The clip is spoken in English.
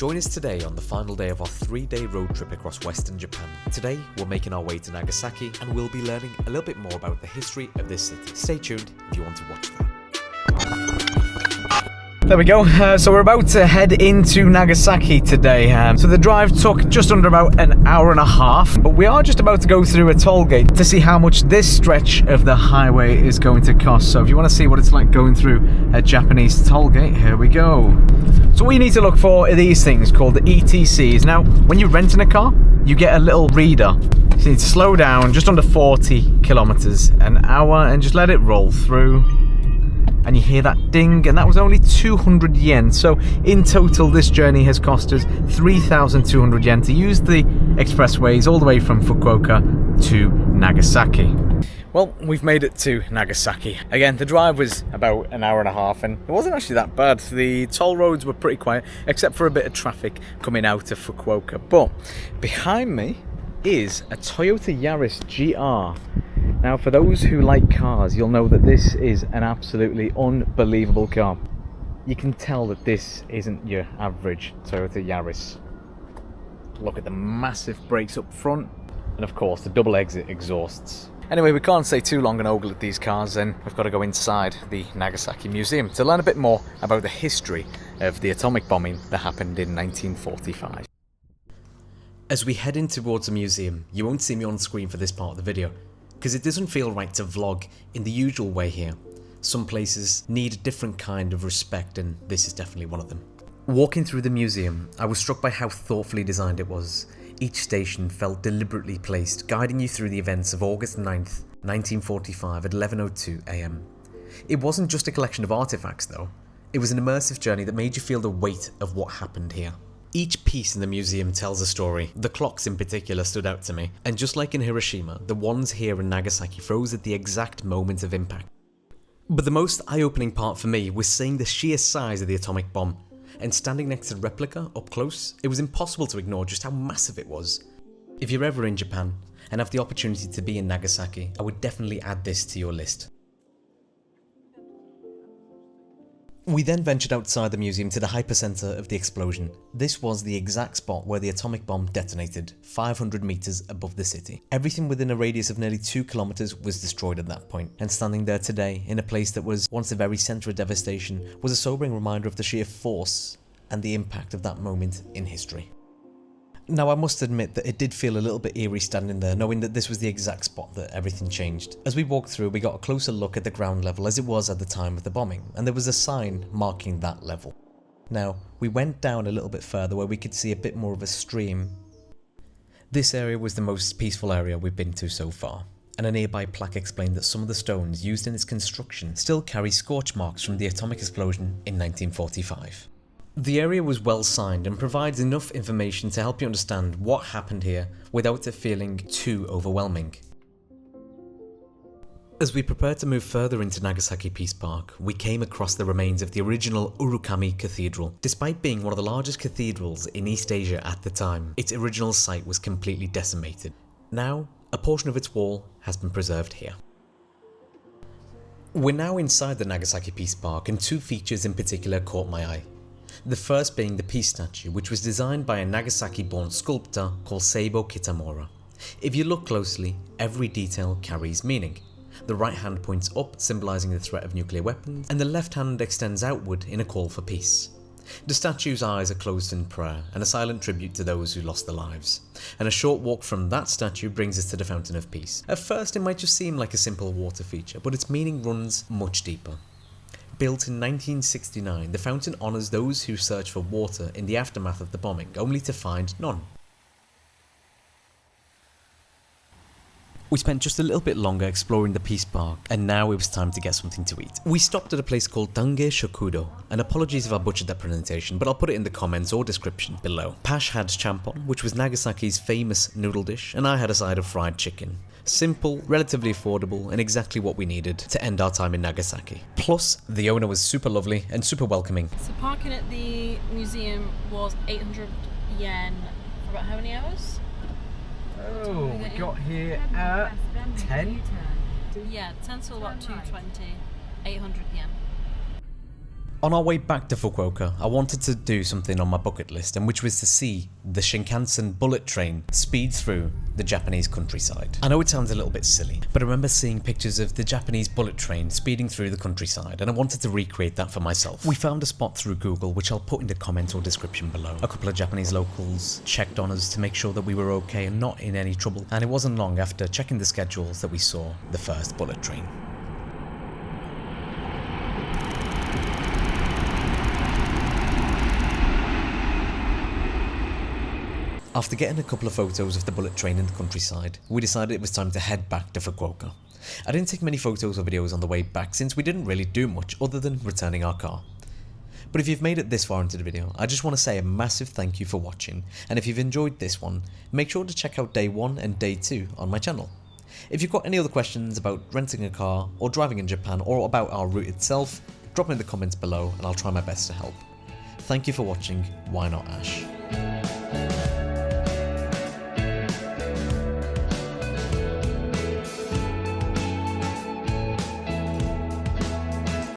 Join us today on the final day of our 3-day road trip across Western Japan. Today, we're making our way to Nagasaki and we'll be learning a little bit more about the history of this city. Stay tuned if you want to watch that. There we go. So we're about to head into Nagasaki today. So the drive took just under about an hour and a half, but we are just about to go through a toll gate to see how much this stretch of the highway is going to cost. So if you want to see what it's like going through a Japanese toll gate, here we go. So what you need to look for are these things called the ETCs. Now, when you're renting a car, you get a little reader. So you need to slow down just under 40 kilometers an hour and just let it roll through. And you hear that ding, and that was only 200 yen. So in total, this journey has cost us 3,200 yen to use the expressways all the way from Fukuoka to Nagasaki. Well, we've made it to Nagasaki. Again, the drive was about an hour and a half, and it wasn't actually that bad. The toll roads were pretty quiet, except for a bit of traffic coming out of Fukuoka. But behind me is a Toyota Yaris GR. Now, for those who like cars, you'll know that this is an absolutely unbelievable car. You can tell that this isn't your average Toyota Yaris. Look at the massive brakes up front, and of course the double exit exhausts. Anyway, we can't stay too long and ogle at these cars, and we've got to go inside the Nagasaki Museum to learn a bit more about the history of the atomic bombing that happened in 1945. As we head in towards the museum, you won't see me on screen for this part of the video, because it doesn't feel right to vlog in the usual way here. Some places need a different kind of respect, and this is definitely one of them. Walking through the museum, I was struck by how thoughtfully designed it was. Each station felt deliberately placed, guiding you through the events of August 9th, 1945 at 11:02 AM. It wasn't just a collection of artifacts though, it was an immersive journey that made you feel the weight of what happened here. Each piece in the museum tells a story. The clocks in particular stood out to me, and just like in Hiroshima, the ones here in Nagasaki froze at the exact moment of impact. But the most eye-opening part for me was seeing the sheer size of the atomic bomb, and standing next to the replica up close, it was impossible to ignore just how massive it was. If you're ever in Japan and have the opportunity to be in Nagasaki, I would definitely add this to your list. We then ventured outside the museum to the hypercenter of the explosion. This was the exact spot where the atomic bomb detonated, 500 meters above the city. Everything within a radius of nearly 2 kilometers was destroyed at that point, and standing there today, in a place that was once the very center of devastation, was a sobering reminder of the sheer force and the impact of that moment in history. Now, I must admit that it did feel a little bit eerie standing there, knowing that this was the exact spot that everything changed. As we walked through, we got a closer look at the ground level as it was at the time of the bombing, and there was a sign marking that level. Now, we went down a little bit further where we could see a bit more of a stream. This area was the most peaceful area we've been to so far, and a nearby plaque explained that some of the stones used in its construction still carry scorch marks from the atomic explosion in 1945. The area was well signed and provides enough information to help you understand what happened here without it feeling too overwhelming. As we prepared to move further into Nagasaki Peace Park, we came across the remains of the original Urukami Cathedral. Despite being one of the largest cathedrals in East Asia at the time, its original site was completely decimated. Now, a portion of its wall has been preserved here. We're now inside the Nagasaki Peace Park, and two features in particular caught my eye. The first being the peace statue, which was designed by a Nagasaki-born sculptor called Seibo Kitamura. If you look closely, every detail carries meaning. The right hand points up, symbolising the threat of nuclear weapons, and the left hand extends outward in a call for peace. The statue's eyes are closed in prayer, and a silent tribute to those who lost their lives. And a short walk from that statue brings us to the Fountain of Peace. At first it might just seem like a simple water feature, but its meaning runs much deeper. Built in 1969, the fountain honours those who search for water in the aftermath of the bombing, only to find none. We spent just a little bit longer exploring the Peace Park, and now it was time to get something to eat. We stopped at a place called Dange Shokudo, and apologies if I butchered that pronunciation, but I'll put it in the comments or description below. Pash had champon, which was Nagasaki's famous noodle dish, and I had a side of fried chicken. Simple, relatively affordable, and exactly what we needed to end our time in Nagasaki. Plus, the owner was super lovely and super welcoming. So parking at the museum was 800 yen for about how many hours? Oh, we got here at 10? Yeah, 10 till about 2:20, 800 yen. On our way back to Fukuoka, I wanted to do something on my bucket list, and which was to see the Shinkansen bullet train speed through the Japanese countryside. I know it sounds a little bit silly, but I remember seeing pictures of the Japanese bullet train speeding through the countryside, and I wanted to recreate that for myself. We found a spot through Google, which I'll put in the comment or description below. A couple of Japanese locals checked on us to make sure that we were okay and not in any trouble, and it wasn't long after checking the schedules that we saw the first bullet train. After getting a couple of photos of the bullet train in the countryside, we decided it was time to head back to Fukuoka. I didn't take many photos or videos on the way back since we didn't really do much other than returning our car. But if you've made it this far into the video, I just want to say a massive thank you for watching, and if you've enjoyed this one, make sure to check out day 1 and day 2 on my channel. If you've got any other questions about renting a car or driving in Japan or about our route itself, drop them in the comments below and I'll try my best to help. Thank you for watching Why Not Ash.